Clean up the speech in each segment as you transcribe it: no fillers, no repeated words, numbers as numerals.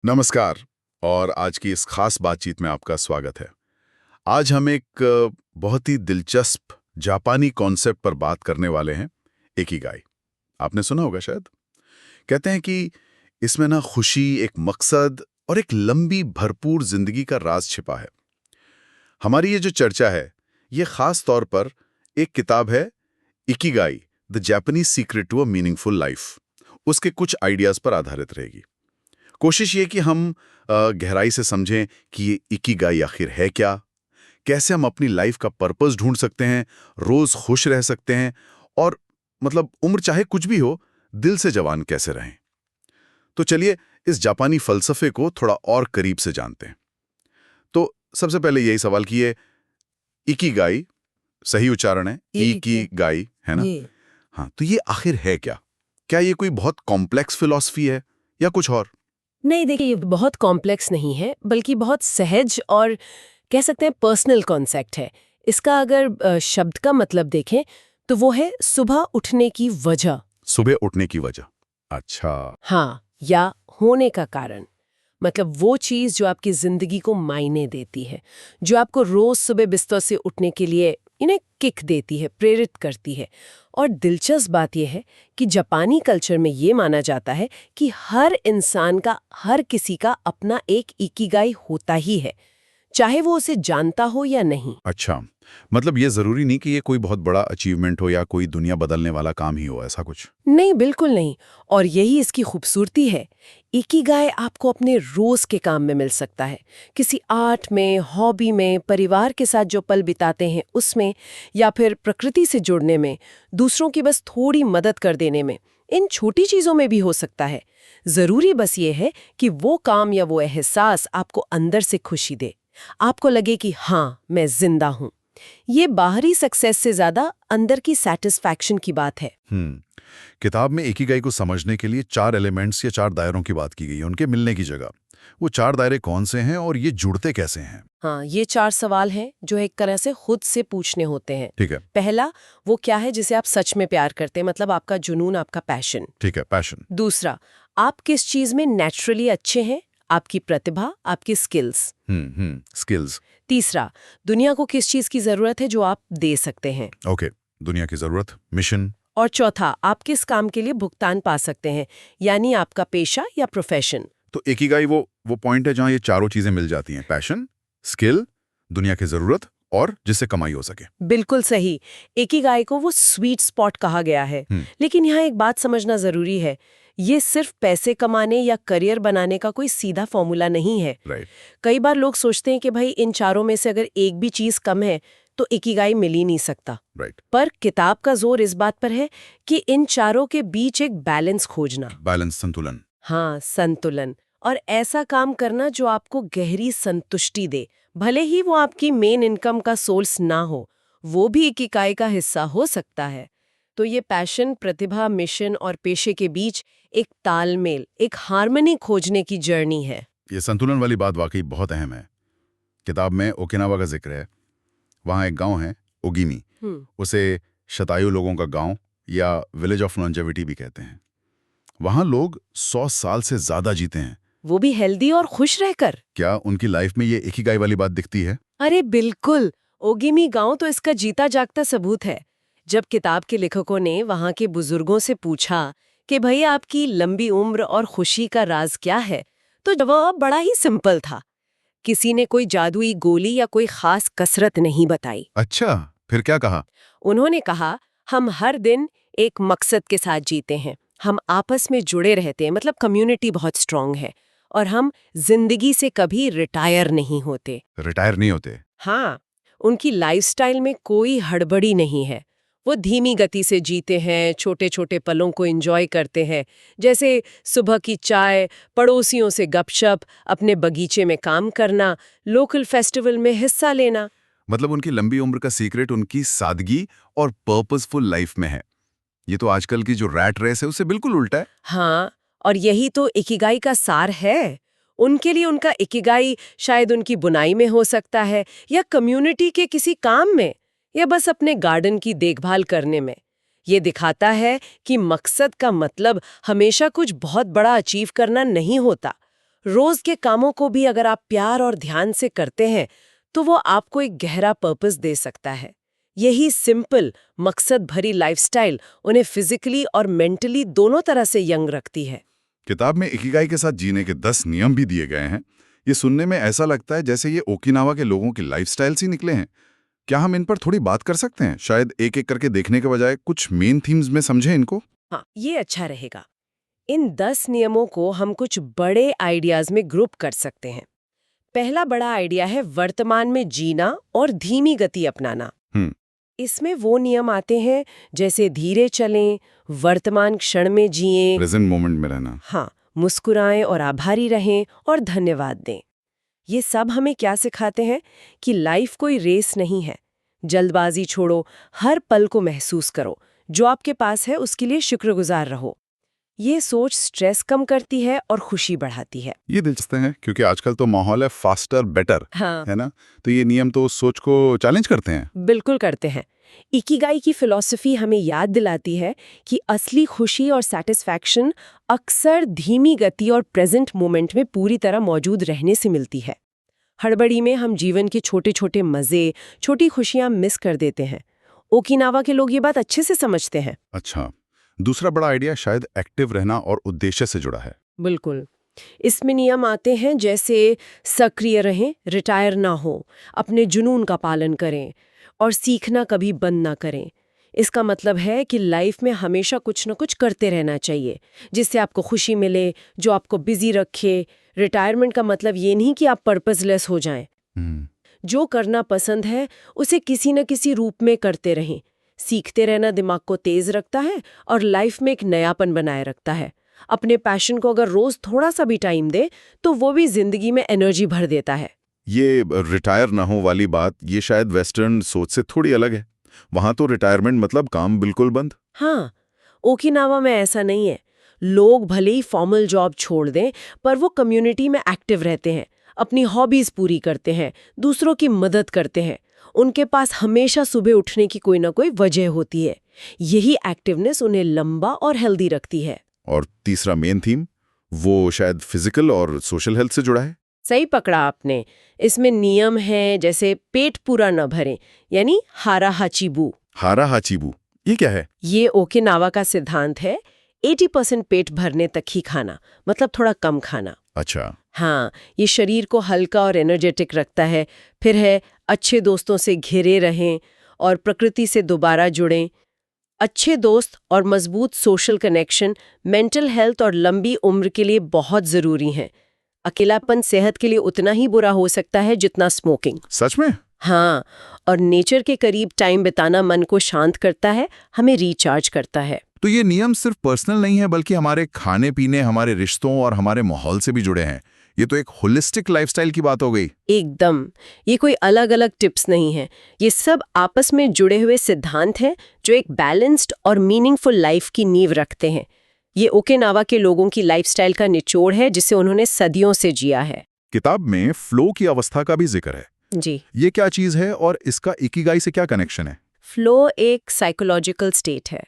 नमस्कार। और आज की इस खास बातचीत में आपका स्वागत है। आज हम एक बहुत ही दिलचस्प जापानी कॉन्सेप्ट पर बात करने वाले हैं, इकिगाई। आपने सुना होगा शायद। कहते हैं कि इसमें ना खुशी, एक मकसद और एक लंबी भरपूर जिंदगी का राज छिपा है। हमारी ये जो चर्चा है, ये खास तौर पर एक किताब है, Ikigai the Japanese secret to a meaningful life, उसके कुछ आइडियाज पर आधारित रहेगी। कोशिश ये कि हम गहराई से समझें कि ये इकिगाई आखिर है क्या, कैसे हम अपनी लाइफ का पर्पस ढूंढ सकते हैं, रोज खुश रह सकते हैं और मतलब उम्र चाहे कुछ भी हो, दिल से जवान कैसे रहें। तो चलिए इस जापानी फलसफे को थोड़ा और करीब से जानते हैं। तो सबसे पहले यही सवाल कि ये इकिगाई, सही उच्चारण है इकिगाई, है ना? ये हाँ, तो ये आखिर है क्या? क्या ये कोई बहुत कॉम्प्लेक्स फिलॉसफी है या कुछ और? नहीं, देखिए, ये बहुत कॉम्प्लेक्स नहीं है, बल्कि बहुत सहज और कह सकते हैं पर्सनल कॉन्सेप्ट है। इसका अगर शब्द का मतलब देखें तो वो है सुबह उठने की वजह। सुबह उठने की वजह। अच्छा। हाँ, या होने का कारण। मतलब वो चीज जो आपकी जिंदगी को मायने देती है, जो आपको रोज सुबह बिस्तर से उठने के लिए इन्हें किक देती है, प्रेरित करती है। और दिलचस्प बात यह है कि जापानी कल्चर में ये माना जाता है कि हर इंसान का, हर किसी का अपना एक इकिगाई होता ही है, चाहे वो उसे जानता हो या नहीं। अच्छा, मतलब ये जरूरी नहीं कि ये कोई बहुत बड़ा अचीवमेंट हो या कोई दुनिया बदलने वाला काम ही हो, ऐसा कुछ? नहीं, बिल्कुल नहीं। और यही इसकी खूबसूरती है। इकिगाई आपको अपने रोज के काम में मिल सकता है, किसी आर्ट में, हॉबी में, परिवार के साथ जो पल बिताते हैं उसमें, या फिर प्रकृति से जुड़ने में, दूसरों की बस थोड़ी मदद कर देने में। इन छोटी चीजों में भी हो सकता है। जरूरी बस ये है कि वो काम या वो एहसास आपको अंदर से खुशी दे, आपको लगे कि हाँ, मैं जिंदा हूं। ये बाहरी सक्सेस से ज्यादा अंदर की सेटिस्फैक्शन की बात है। किताब में इकिगाई को समझने के लिए 4 एलिमेंट्स या 4 दायरों की बात की गई है, उनके मिलने की जगह। वो 4 दायरे कौन से हैं और ये जुड़ते कैसे हैं? हाँ, ये 4 सवाल हैं जो एक तरह से खुद से पूछने होते हैं। ठीक है। पहला, वो क्या है जिसे आप सच में प्यार करते हैं, मतलब आपका जुनून, आपका पैशन। ठीक है, पैशन। दूसरा, आप किस चीज में नेचुरली अच्छे हैं, आपकी प्रतिभा, आपकी स्किल्स। स्किल्स। तीसरा, दुनिया को किस चीज की जरूरत है जो आप दे सकते हैं। ओके, दुनिया की जरूरत, मिशन। और चौथा, आप किस काम के लिए भुगतान पा सकते हैं, यानी आपका पेशा या प्रोफेशन। तो इकिगाई वो पॉइंट है जहां ये चारों चीजें मिल जाती हैं, पैशन, स्किल, दुनिया की जरूरत और जिससे कमाई हो सके। बिल्कुल सही। इकिगाई को वो स्वीट स्पॉट कहा गया है। लेकिन यहाँ एक बात समझना जरूरी है, ये सिर्फ पैसे कमाने या करियर बनाने का कोई सीधा फॉर्मूला नहीं है। राइट। कई बार लोग सोचते हैं कि भाई इन चारों में से अगर एक भी चीज कम है तो इकिगाई मिल ही नहीं सकता। राइट। पर किताब का जोर इस बात पर है कि इन चारों के बीच एक बैलेंस खोजना। बैलेंस, संतुलन। हाँ, संतुलन। और ऐसा काम करना जो आपको गहरी संतुष्टि दे, भले ही वो आपकी मेन इनकम का सोर्स ना हो, वो भी इकिगाई का हिस्सा हो सकता है। तो ये पैशन, प्रतिभा, मिशन और पेशे के बीच एक तालमेल, एक हार्मनी खोजने की जर्नी है। ये संतुलन वाली बात वाकई बहुत अहम है। किताब में ओकिनावा का जिक्र है। वहाँ एक गांव है, ओगिमी। उसे शतायु लोगों का गांव या विलेज ऑफ लॉन्जेविटी भी कहते हैं। वहाँ लोग 100 साल से ज्यादा जीते हैं। वो भी हेल्दी और खुश रहकर। क्या उनकी लाइफ में ये इकिगाई वाली बात दिखती है? अरे बिल्कुल, ओगिमी गांव तो इसका जीता जागता सबूत है। जब किताब के लेखकों ने वहां के बुजुर्गों से पूछा कि भाई आपकी लंबी उम्र और खुशी का राज क्या है, तो जवाब बड़ा ही सिंपल था। किसी ने कोई जादुई गोली या कोई खास कसरत नहीं बताई। अच्छा, फिर क्या कहा? उन्होंने कहा, हम हर दिन एक मकसद के साथ जीते हैं, हम आपस में जुड़े रहते हैं, मतलब कम्युनिटी बहुत स्ट्रांग है, और हम जिंदगी से कभी रिटायर नहीं होते। रिटायर नहीं होते? हाँ, उनकी लाइफस्टाइल में कोई हड़बड़ी नहीं है। वो धीमी गति से जीते हैं, छोटे छोटे पलों को एंजॉय करते हैं, जैसे सुबह की चाय, पड़ोसियों से गपशप, अपने बगीचे में काम करना, लोकल फेस्टिवल में हिस्सा लेना। मतलब उनकी लंबी उम्र का सीक्रेट उनकी सादगी और पर्पसफुल लाइफ में है। ये तो आजकल की जो रैट रेस है उससे बिल्कुल उल्टा है। हाँ, और यही तो इकिगाई का सार है। उनके लिए उनका इकिगाई शायद उनकी बुनाई में हो सकता है, या कम्युनिटी के किसी काम में, या बस अपने गार्डन की देखभाल करने में। ये दिखाता है कि मकसद का मतलब हमेशा कुछ बहुत बड़ा अचीव करना नहीं होता, रोज के कामों को भी अगर आप प्यार और ध्यान से करते हैं तो वो आपको एक गहरा पर्पस दे सकता है। यही सिंपल, मकसद भरी लाइफस्टाइल उन्हें फिजिकली और मेंटली दोनों तरह से यंग रखती है। किताब में इकिगाई के साथ जीने के 10 नियम भी दिए गए हैं। ये सुनने में ऐसा लगता है जैसे ये ओकिनावा के लोगों की लाइफस्टाइल से निकले हैं। क्या हम इन पर थोड़ी बात कर सकते हैं? शायद एक-एक करके देखने के बजाय कुछ मेन थीम्स में समझें इनको। हाँ, ये अच्छा रहेगा। इन 10 नियमों को हम कुछ बड़े आइडियाज में ग्रुप कर सकते हैं। पहला बड़ा आइडिया है वर्तमान में जीना और धीमी गति अपनाना। इसमें वो नियम आते हैं जैसे धीरे चलें, वर्तमान क्षण में जिएं, प्रेजेंट मोमेंट में रहना। हाँ, मुस्कुराएं और आभारी रहें और धन्यवाद दें। ये सब हमें क्या सिखाते हैं कि लाइफ कोई रेस नहीं है। जल्दबाजी छोड़ो, हर पल को महसूस करो, जो आपके पास है उसके लिए शुक्रगुजार रहो। ये सोच स्ट्रेस कम करती है और खुशी बढ़ाती है। ये दिलचस्प है क्योंकि आजकल तो माहौल है फास्टर बेटर, हाँ, है ना? तो ये नियम तो उस सोच को चैलेंज करते हैं। बिल्कुल करते हैं। इकिगाई की फिलॉसफी हमें याद दिलाती है कि असली खुशी और सैटिस्फैक्शन अक्सर धीमी गति और प्रेजेंट मोमेंट में पूरी तरह मौजूद रहने से मिलती है। हड़बड़ी में हम जीवन के छोटे छोटे मजे, छोटी खुशियां मिस कर देते हैं। ओकिनावा के लोग ये बात अच्छे से समझते हैं। अच्छा, दूसरा बड़ा आइडिया शायद एक्टिव रहना और उद्देश्य से जुड़ा है। बिल्कुल। इसमें नियम आते हैं जैसे सक्रिय रहें, रिटायर ना हो, अपने जुनून का पालन करें और सीखना कभी बंद ना करें। इसका मतलब है कि लाइफ में हमेशा कुछ न कुछ करते रहना चाहिए जिससे आपको खुशी मिले, जो आपको बिजी रखे। रिटायरमेंट का मतलब ये नहीं कि आप पर्पसलेस हो जाएं। जो करना पसंद है उसे किसी न किसी रूप में करते रहें। सीखते रहना दिमाग को तेज रखता है और लाइफ में एक नयापन बनाए रखता है। अपने पैशन को अगर रोज थोड़ा सा भी टाइम दे तो वो भी जिंदगी में एनर्जी भर देता है। ये रिटायर ना हो वाली बात, ये शायद वेस्टर्न सोच से थोड़ी अलग है। वहां तो रिटायरमेंट मतलब काम बिल्कुल बंद। हाँ, ओकिनावा में ऐसा नहीं है। लोग भले ही फॉर्मल जॉब छोड़ दें पर वो कम्युनिटी में एक्टिव रहते हैं, अपनी हॉबीज पूरी करते हैं, दूसरों की मदद करते हैं। उनके पास हमेशा सुबह उठने की कोई ना कोई वजह होती है। यही एक्टिवनेस उन्हें लंबा और हेल्दी रखती है। और तीसरा मेन थीम, वो शायद फिजिकल और सोशल हेल्थ से जुड़ा है। सही पकड़ा आपने। इसमें नियम है जैसे पेट पूरा न भरें, यानी हारा हाचीबू। हारा हाचीबू, ये क्या है? ये ओकिनावा का सिद्धांत है। 80% पेट भरने तक ही खाना, मतलब थोड़ा कम खाना। अच्छा। हाँ, ये शरीर को हल्का और एनर्जेटिक रखता है। फिर है अच्छे दोस्तों से घिरे रहें और प्रकृति से दोबारा जुड़ें। अच्छे दोस्त और मजबूत सोशल कनेक्शन मेंटल हेल्थ और लंबी उम्र के लिए बहुत जरूरी हैं। अकेलापन सेहत के लिए उतना ही बुरा हो सकता है जितना स्मोकिंग। सच में? हाँ, और नेचर के करीब टाइम बिताना मन को शांत करता है, हमें रिचार्ज करता है। तो ये नियम सिर्फ पर्सनल नहीं है बल्कि हमारे खाने पीने, हमारे रिश्तों और हमारे माहौल से भी जुड़े हैं। ये तो एक होलिस्टिक लाइफस्टाइल की बात हो गई। एकदम। ये कोई अलग अलग टिप्स नहीं है, ये सब आपस में जुड़े हुए सिद्धांत हैं जो एक बैलेंस्ड और मीनिंगफुल लाइफ की नींव रखते हैं। ये ओकिनावा के लोगों की लाइफस्टाइल का निचोड़ है जिसे उन्होंने सदियों से जिया है। किताब में फ्लो की अवस्था का भी जिक्र है। जी, ये क्या चीज है और इसका इकिगाई से क्या कनेक्शन है? फ्लो एक साइकोलॉजिकल स्टेट है।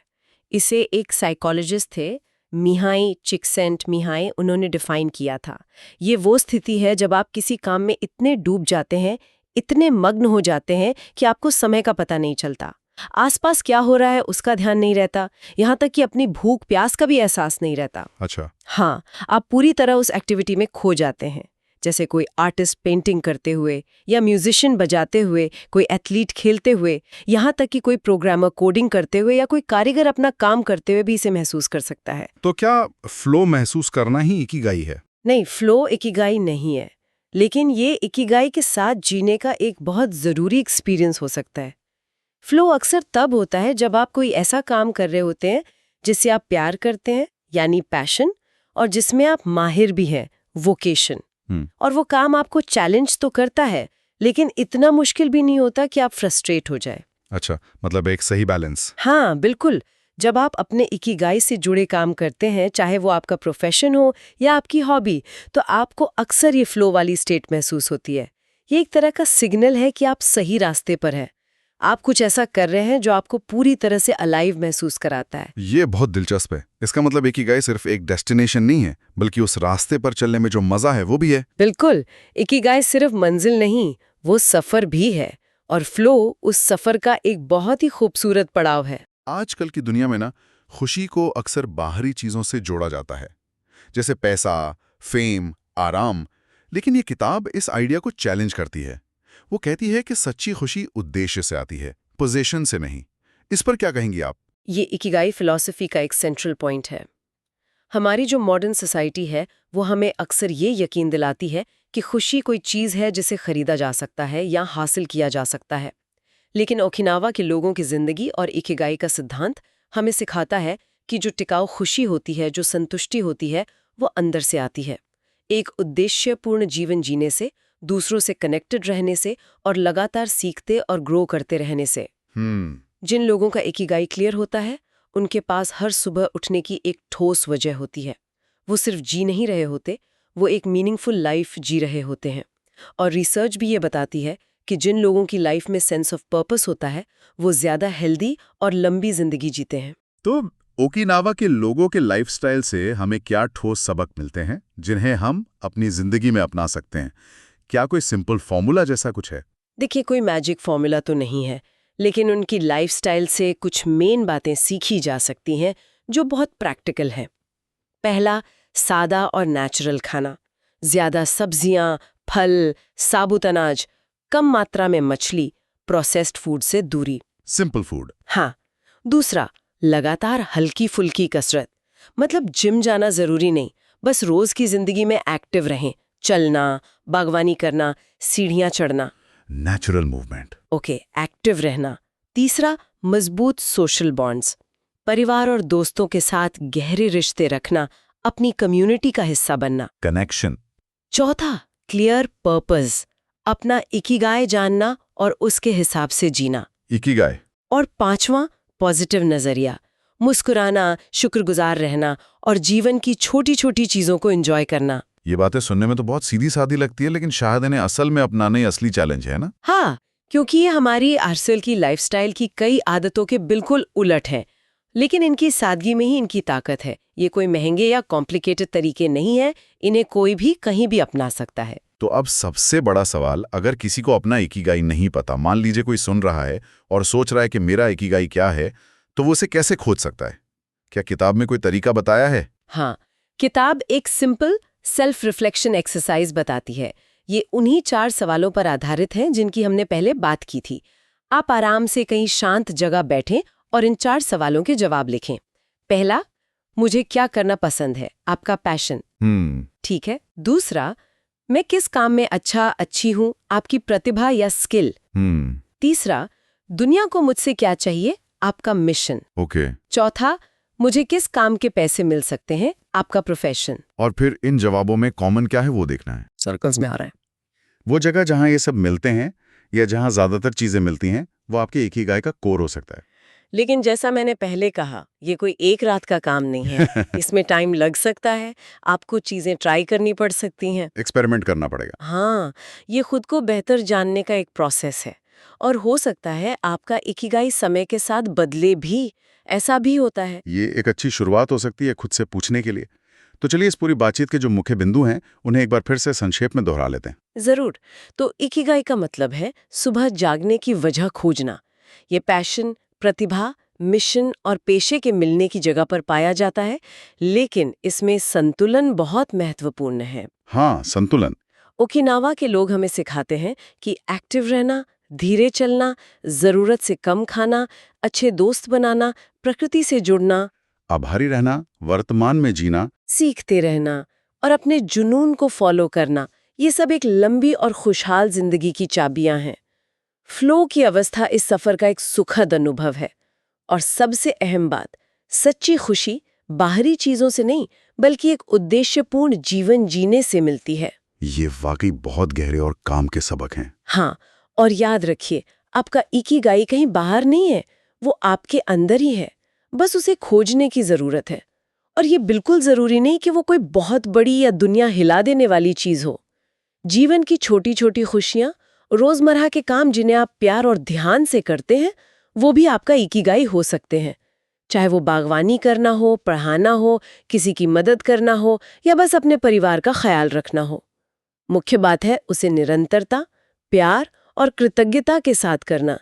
इसे एक साइकोलॉजिस्ट थे, मिहाई चिक्सेंटमिहाई, उन्होंने डिफाइन किया था। ये वो स्थिति है जब आप किसी काम में इतने डूब जाते हैं, इतने मग्न हो जाते हैं कि आपको समय का पता नहीं चलता। आसपास क्या हो रहा है उसका ध्यान नहीं रहता, यहाँ तक कि अपनी भूख प्यास का भी एहसास नहीं रहता। अच्छा। हाँ, आप पूरी तरह उस एक्टिविटी में खो जाते हैं। जैसे कोई आर्टिस्ट पेंटिंग करते हुए, या म्यूजिशियन बजाते हुए, कोई एथलीट खेलते हुए, यहाँ तक कि कोई प्रोग्रामर कोडिंग करते हुए या कोई कारीगर अपना काम करते हुए भी इसे महसूस कर सकता है। तो क्या फ्लो महसूस करना ही इकिगाई है? नहीं, फ्लो इकिगाई नहीं है, लेकिन ये इकिगाई के साथ जीने का एक बहुत ज़रूरी एक्सपीरियंस हो सकता है। फ्लो अक्सर तब होता है जब आप कोई ऐसा काम कर रहे होते हैं जिससे आप प्यार करते हैं, यानी पैशन, और जिसमें आप माहिर भी हैं, वोकेशन। और वो काम आपको चैलेंज तो करता है, लेकिन इतना मुश्किल भी नहीं होता कि आप फ्रस्ट्रेट हो जाए। अच्छा, मतलब एक सही बैलेंस। हाँ, बिल्कुल। जब आप अपने इकिगाई से जुड़े काम करते हैं, चाहे वो आपका प्रोफेशन हो या आपकी हॉबी, तो आपको अक्सर ये फ्लो वाली स्टेट महसूस होती है। ये एक तरह का सिग्नल है कि आप सही रास्ते पर हैं। आप कुछ ऐसा कर रहे हैं जो आपको पूरी तरह से अलाइव महसूस कराता है। ये बहुत दिलचस्प है। इसका मतलब इकिगाई सिर्फ एक डेस्टिनेशन नहीं है, बल्कि उस रास्ते पर चलने में जो मजा है वो भी है। बिल्कुल, इकिगाई सिर्फ मंजिल नहीं, वो सफर भी है, और फ्लो उस सफर का एक बहुत ही खूबसूरत पड़ाव है। आजकल की दुनिया में ना, खुशी को अक्सर बाहरी चीजों से जोड़ा जाता है, जैसे पैसा, फेम, आराम। लेकिन ये किताब इस आइडिया को चैलेंज करती है। वो कहती है कि सच्ची खुशी उद्देश्य से आती है, पोजीशन से नहीं। इस पर क्या कहेंगी आप? ये इकिगाई फिलॉसफी का एक सेंट्रल पॉइंट है। हमारी जो मॉडर्न सोसाइटी है वो हमें अक्सर ये यकीन दिलाती है कि खुशी कोई चीज़ है जिसे खरीदा जा सकता है या हासिल किया जा सकता है। लेकिन ओकिनावा के लोगों की जिंदगी और इकिगाई का सिद्धांत हमें सिखाता है कि जो टिकाऊ खुशी होती है, जो संतुष्टि होती है, वो अंदर से आती है। एक उद्देश्यपूर्ण जीवन जीने से, दूसरों से कनेक्टेड रहने से और लगातार सीखते और ग्रो करते रहने से। जिन लोगों का इकिगाई क्लियर होता है, उनके पास हर सुबह उठने की एक ठोस वजह होती है। वो सिर्फ जी नहीं रहे होते, वो एक मीनिंगफुल लाइफ जी रहे होते हैं। और रिसर्च भी ये बताती है कि जिन लोगों की लाइफ में सेंस ऑफ पर्पस होता है, वो ज्यादा हेल्दी और लंबी जिंदगी जीते हैं। तो ओकिनावा के लोगों के लाइफस्टाइल से हमें क्या ठोस सबक मिलते हैं जिन्हें हम अपनी जिंदगी में अपना सकते हैं? क्या कोई सिंपल फॉर्मूला जैसा कुछ है? देखिए, कोई मैजिक फॉर्मूला तो नहीं है, लेकिन उनकी लाइफस्टाइल से कुछ मेन बातें सीखी जा सकती हैं जो बहुत प्रैक्टिकल हैं। पहला, सादा और नेचुरल खाना। ज्यादा सब्जियां, फल, साबुत अनाज, कम मात्रा में मछली, प्रोसेस्ड फूड से दूरी। Simple food. हाँ। दूसरा, लगातार हल्की फुल्की कसरत। मतलब जिम जाना जरूरी नहीं, बस रोज की जिंदगी में एक्टिव रहें। चलना, बागवानी करना, सीढ़ियां चढ़ना। Natural movement. ओके, एक्टिव रहना। तीसरा, मजबूत सोशल बॉन्ड्स। परिवार और दोस्तों के साथ गहरे रिश्ते रखना, अपनी कम्युनिटी का हिस्सा बनना। कनेक्शन। चौथा, क्लियर पर्पस। अपना इकिगाई जानना और उसके हिसाब से जीना। इकिगाई। और पांचवा, पॉजिटिव नजरिया। मुस्कुराना, शुक्रगुजार रहना और जीवन की छोटी छोटी चीजों को एंजॉय करना। ये बातें सुनने में तो बहुत सीधी सादी लगती है, लेकिन शायद इन्हें असल में अपनाना ही असली चैलेंज है ना? हाँ, क्योंकि ये हमारी आजकल की लाइफस्टाइल की कई आदतों के बिल्कुल उलट है। लेकिन इनकी सादगी में ही इनकी ताकत है। ये कोई महंगे या कॉम्प्लिकेटेड तरीके नहीं है, इन्हें कोई भी कहीं भी अपना सकता है। तो अब सबसे बड़ा सवाल, अगर किसी को अपना इकिगाई नहीं पता, मान लीजिए कोई सुन रहा है और सोच रहा है कि मेरा इकिगाई क्या है, तो वो उसे कैसे खोज सकता है? क्या किताब में कोई तरीका बताया है? हाँ, किताब एक सिंपल सेल्फ रिफ्लेक्शन एक्सरसाइज बताती है। ये उन्हीं 4 सवालों पर आधारित है जिनकी हमने पहले बात की थी। आप आराम से कहीं शांत जगह बैठें और इन 4 सवालों के जवाब लिखें। पहला, मुझे क्या करना पसंद है, आपका पैशन। ठीक है। दूसरा, मैं किस काम में अच्छी हूं, आपकी प्रतिभा या स्किल। तीसरा, दुनिया को मुझसे क्या चाहिए, आपका मिशन। ओके। चौथा, मुझे किस काम के पैसे मिल सकते हैं, आपका प्रोफेशन। और फिर इन जवाबों में कॉमन क्या है वो देखना है। सर्कल्स में आ रहा है। वो जगह जहां ये सब मिलते हैं या जहां ज्यादातर चीजें मिलती हैं, वो आपके इकिगाई का कोर हो सकता है। लेकिन जैसा मैंने पहले कहा, ये कोई एक रात का काम नहीं है। इसमें टाइम लग सकता है, आपको चीजें ट्राई करनी पड़ सकती हैं, एक्सपेरिमेंट करना पड़ेगा। हाँ, ये खुद को बेहतर जानने का एक प्रोसेस है। और हो सकता है आपका इकिगाई समय के साथ बदले भी। ऐसा भी होता है। ये एक अच्छी शुरुआत हो सकती है खुद से पूछने के लिए। तो चलिए इस पूरी बातचीत के जो मुख्य बिंदु हैं उन्हें एक बार फिर से संक्षेप में दोहरा लेते हैं। जरूर। तो इकिगाई का मतलब है सुबह जागने की वजह खोजना। ये पैशन, प्रतिभा, मिशन और पेशे के मिलने की जगह पर पाया जाता है, लेकिन इसमें संतुलन बहुत महत्वपूर्ण है। हाँ, संतुलन। ओकिनावा के लोग हमें सिखाते हैं कि एक्टिव रहना, धीरे चलना, जरूरत से कम खाना, अच्छे दोस्त बनाना, प्रकृति से जुड़ना, आभारी रहना, वर्तमान में जीना, सीखते रहना और अपने जुनून को फॉलो करना, ये सब एक लंबी और खुशहाल जिंदगी की चाबियां हैं। फ्लो की अवस्था इस सफर का एक सुखद अनुभव है। और सबसे अहम बात, सच्ची खुशी बाहरी चीजों से नहीं, बल्कि एक उद्देश्यपूर्ण जीवन जीने से मिलती है। ये वाकई बहुत गहरे और काम के सबक हैं। हाँ, और याद रखिए, आपका इकिगाई कहीं बाहर नहीं है, वो आपके अंदर ही है। बस उसे खोजने की जरूरत है। और ये बिल्कुल जरूरी नहीं कि वो कोई बहुत बड़ी या दुनिया हिला देने वाली चीज हो। जीवन की छोटी छोटी खुशियां रोजमर्रा के काम जिन्हें आप प्यार और ध्यान से करते हैं, वो भी आपका इकिगाई हो सकते हैं। चाहे वो बागवानी करना हो, पढ़ाना हो, किसी की मदद करना हो या बस अपने परिवार का ख्याल रखना हो। मुख्य बात है उसे निरंतरता, प्यार और कृतज्ञता के साथ करना।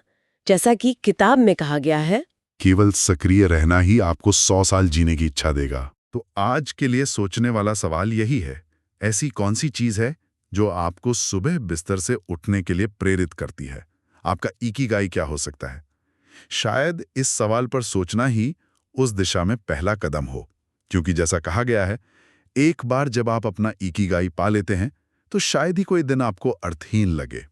जैसा कि किताब में कहा गया है, केवल सक्रिय रहना ही आपको 100 साल जीने की इच्छा देगा। तो आज के लिए सोचने वाला सवाल यही है, ऐसी कौन सी चीज है जो आपको सुबह बिस्तर से उठने के लिए प्रेरित करती है? आपका इकिगाई क्या हो सकता है? शायद इस सवाल पर सोचना ही उस दिशा में पहला कदम हो, क्योंकि जैसा कहा गया है, एक बार जब आप अपना इकिगाई पा लेते हैं, तो शायद ही कोई दिन आपको अर्थहीन लगे।